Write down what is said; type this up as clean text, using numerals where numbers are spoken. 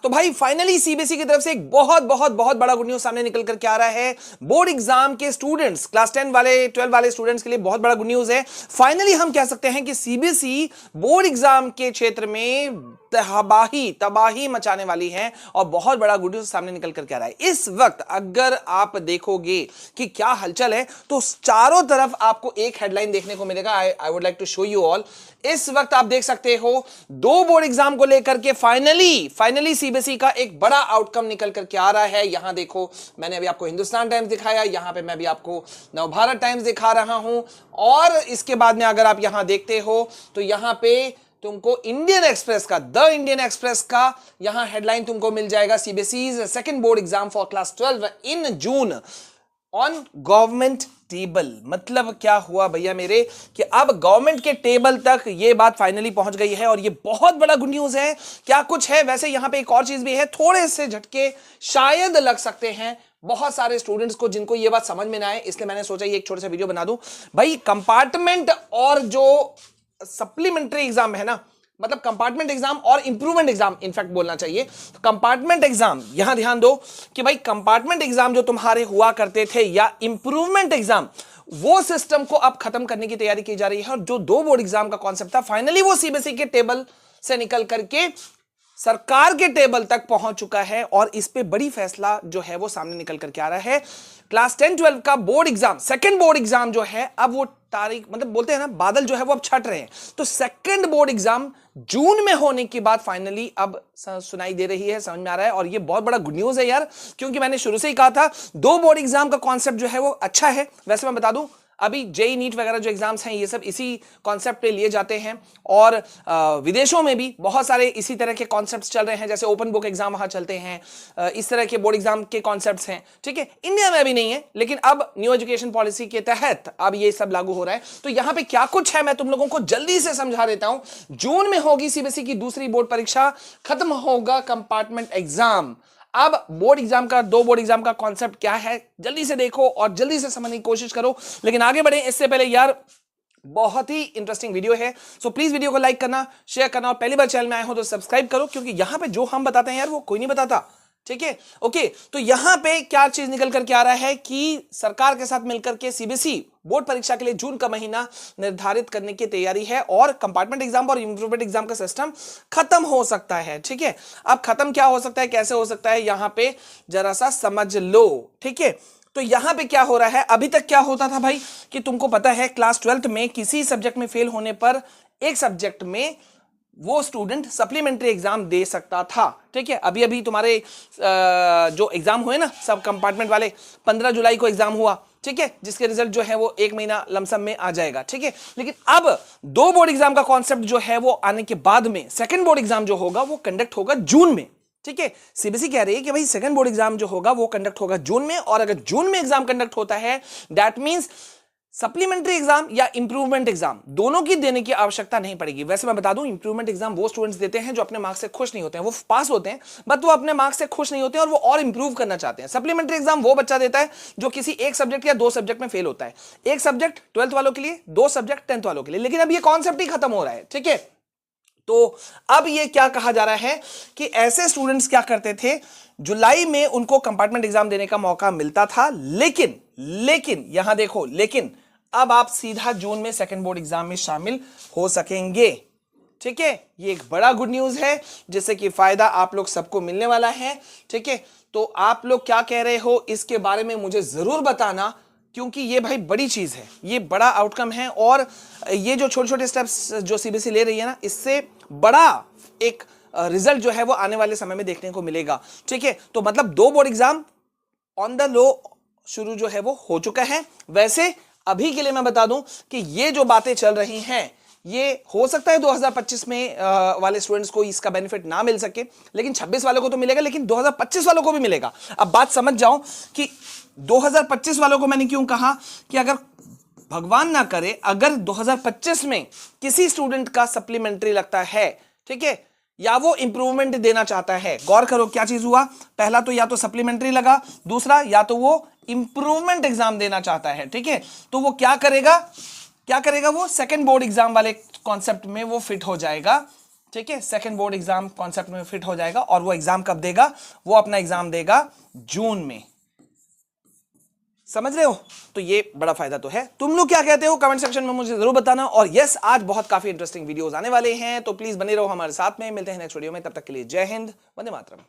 तो भाई finally CBSE की तरफ से एक बहुत बहुत बहुत बड़ा गुड न्यूज सामने निकल कर के आ रहा है। बोर्ड एग्जाम के स्टूडेंट्स, क्लास 10 वाले 12 वाले स्टूडेंट्स के लिए बहुत बड़ा गुड न्यूज है। फाइनली हम कह सकते हैं कि सीबीएसई बोर्ड एग्जाम के क्षेत्र में तबाही मचाने वाली है और बहुत बड़ा गुड न्यूज सामने निकल करके आ रहा है। इस वक्त अगर आप देखोगे कि क्या हलचल है तो चारों तरफ आपको एक हेडलाइन देखने को मिलेगा। I would like to show you all. इस वक्त आप देख सकते हो दो बोर्ड एग्जाम को लेकर के फाइनली सीबीएसई का एक बड़ा आउटकम निकल करके आ रहा है। यहां देखो, मैंने अभी आपको हिंदुस्तान टाइम्स दिखाया, यहां पे मैं भी आपको नवभारत टाइम्स दिखा रहा हूं और इसके बाद में अगर आप यहां देखते हो तो यहां पे तुमको इंडियन एक्सप्रेस का, द इंडियन एक्सप्रेस का यहां हेडलाइन तुमको मिल जाएगा। CBSE second board exam for class 12 in June on government table. मतलब क्या हुआ भैया मेरे कि अब गवर्नमेंट के टेबल तक ये बात फाइनली पहुंच गई है और ये बहुत बड़ा गुड न्यूज है। क्या कुछ है, वैसे यहां पे एक और चीज भी है, थोड़े से झटके शायद लग सकते हैं बहुत सारे स्टूडेंट्स को जिनको ये बात समझ में ना आए, इसलिए मैंने सोचा ये एक छोटा सा वीडियो बना दूं। भाई कंपार्टमेंट और जो सप्लीमेंट्री एग्जाम है ना, मतलब कंपार्टमेंट एग्जाम और इंप्रूवमेंट एग्जाम इनफैक्ट बोलना चाहिए। तो कंपार्टमेंट एग्जाम, यहां ध्यान दो कि भाई कंपार्टमेंट एग्जाम जो तुम्हारे हुआ करते थे या इंप्रूवमेंट एग्जाम, वो सिस्टम को अब खत्म करने की तैयारी की जा रही है। और जो दो बोर्ड एग्जाम का कॉन्सेप्ट था फाइनली वो सीबीएसई के टेबल से निकल करके सरकार के टेबल तक पहुंच चुका है और इस पे बड़ी फैसला जो है वो सामने निकल करके आ रहा है। क्लास 10-12 का board exam, second board exam जो है, अब वो तारीख, मतलब बोलते हैं ना बादल जो है वो अब छट रहे हैं, तो सेकंड बोर्ड एग्जाम जून में होने की बात फाइनली अब सुनाई दे रही है, समझ में आ रहा है। और ये बहुत बड़ा गुड न्यूज है यार, क्योंकि मैंने शुरू से ही कहा था दो बोर्ड एग्जाम का कॉन्सेप्ट जो है वो अच्छा है। वैसे मैं बता दूं अभी जेई नीट वगैरह जो एग्जाम्स हैं ये सब इसी कॉन्सेप्ट पे लिए जाते हैं और विदेशों में भी बहुत सारे इसी तरह के कॉन्सेप्ट्स चल रहे हैं, जैसे ओपन बुक एग्जाम वहां चलते हैं, इस तरह के बोर्ड एग्जाम के कॉन्सेप्ट्स हैं। ठीक है, इंडिया में अभी नहीं है, लेकिन अब न्यू एजुकेशन पॉलिसी के तहत अब ये सब लागू हो रहा है। तो यहां पे क्या कुछ है मैं तुम लोगों को जल्दी से समझा देता हूं। जून में होगी सीबीएसई की दूसरी बोर्ड परीक्षा, खत्म होगा कंपार्टमेंट एग्जाम। अब बोर्ड एग्जाम का, दो बोर्ड एग्जाम का कॉन्सेप्ट क्या है जल्दी से देखो और जल्दी से समझने की कोशिश करो। लेकिन आगे बढ़े इससे पहले यार बहुत ही इंटरेस्टिंग वीडियो है, सो प्लीज वीडियो को लाइक करना, शेयर करना और पहली बार चैनल में आए हो तो सब्सक्राइब करो, क्योंकि यहां पे जो हम बताते हैं यार वो कोई नहीं बताता। ठीक है, ओके। तो यहां पे क्या चीज निकल करके आ रहा है कि सरकार के साथ मिलकर के सीबीएसई बोर्ड परीक्षा के लिए जून का महीना निर्धारित करने की तैयारी है और कंपार्टमेंट एग्जाम और इंप्रूवमेंट एग्जाम का सिस्टम खत्म हो सकता है। ठीक है, अब खत्म क्या हो सकता है, कैसे हो सकता है, यहां पे जरा सा समझ लो। ठीक है, तो यहां पे क्या हो रहा है, अभी तक क्या होता था भाई कि तुमको पता है क्लास 12th में किसी सब्जेक्ट में फेल होने पर एक सब्जेक्ट में वो स्टूडेंट सप्लीमेंट्री एग्जाम दे सकता था। ठीक है, अभी अभी तुम्हारे जो एग्जाम हुए ना सब कंपार्टमेंट वाले, 15 जुलाई को एग्जाम हुआ। ठीक है, जिसके रिजल्ट जो है वो एक महीना लमसम में आ जाएगा। ठीक है, लेकिन अब दो बोर्ड एग्जाम का कॉन्सेप्ट जो है वो आने के बाद में सेकंड बोर्ड एग्जाम जो होगा वो कंडक्ट होगा जून में। ठीक है, सीबीएसई कह रही है कि भाई सेकंड बोर्ड एग्जाम जो होगा वो कंडक्ट होगा जून में, और अगर जून में एग्जाम कंडक्ट होता है दैट मींस सप्लीमेंट्री एग्जाम या इंप्रूवमेंट एग्जाम दोनों की देने की आवश्यकता नहीं पड़ेगी। वैसे मैं बता दूं इंप्रूवमेंट एग्जाम वो स्टूडेंट्स देते हैं जो अपने मार्क्स से खुश नहीं होते हैं, वो पास होते हैं बट वो अपने मार्क्स से खुश नहीं होते हैं और वो और इंप्रूव करना चाहते हैं। सप्लीमेंट्री एग्जाम वो बच्चा देता है जो किसी एक सब्जेक्ट या दो सब्जेक्ट में फेल होता है, एक सब्जेक्ट 12th वालों के लिए, दो सब्जेक्ट 10th वालों के लिए। लेकिन अब ये कॉन्सेप्ट ही खत्म हो रहा है। ठीक है, तो अब ये क्या कहा जा रहा है कि ऐसे स्टूडेंट्स क्या करते थे, जुलाई में उनको कंपार्टमेंट एग्जाम देने का मौका मिलता था, लेकिन यहां देखो, लेकिन अब आप सीधा जून में सेकंड बोर्ड एग्जाम में शामिल हो सकेंगे। ठीक है, ये एक बड़ा गुड न्यूज है जिससे कि फायदा आप लोग सबको मिलने वाला है। ठीक है, तो आप लोग क्या कह रहे हो इसके बारे में मुझे जरूर बताना, क्योंकि ये भाई बड़ी चीज है, ये बड़ा आउटकम है और ये जो छोटे छोटे स्टेप्स जो सीबीएसई ले रही है ना, इससे बड़ा एक रिजल्ट जो है वो आने वाले समय में देखने को मिलेगा। ठीक है, तो मतलब दो board exam on the low शुरू जो है वो हो चुका है। वैसे अभी के लिए मैं बता दूं कि ये जो बातें चल रही हैं ये हो सकता है 2025 में वाले स्टूडेंट्स को इसका बेनिफिट ना मिल सके, लेकिन 26 वालों को तो मिलेगा, लेकिन 2025 वालों को भी मिलेगा। अब बात समझ जाओ कि 2025 वालों को मैंने क्यों कहा कि अगर भगवान ना करे अगर 2025 में किसी स्टूडेंट का सप्लीमेंट्री लगता है, ठीक है, या वो इंप्रूवमेंट देना चाहता है, गौर करो क्या चीज हुआ, पहला तो या तो सप्लीमेंट्री लगा, दूसरा या तो वो इंप्रूवमेंट एग्जाम देना चाहता है। ठीक है, तो वो क्या करेगा वो सेकंड बोर्ड एग्जाम वाले कॉन्सेप्ट में वो फिट हो जाएगा। ठीक है, सेकंड बोर्ड एग्जाम कॉन्सेप्ट में फिट हो जाएगा। और वो एग्जाम कब देगा? वो अपना एग्जाम देगा जून में। समझ रहे हो? तो ये बड़ा फायदा तो है। तुम लोग क्या कहते हो कमेंट सेक्शन में मुझे जरूर बताना। और यस, आज बहुत काफी इंटरेस्टिंग वीडियोस आने वाले हैं, तो प्लीज बने रहो हमारे साथ में। मिलते हैं नेक्स्ट वीडियो में, तब तक के लिए जय हिंद, वंदे मातरम।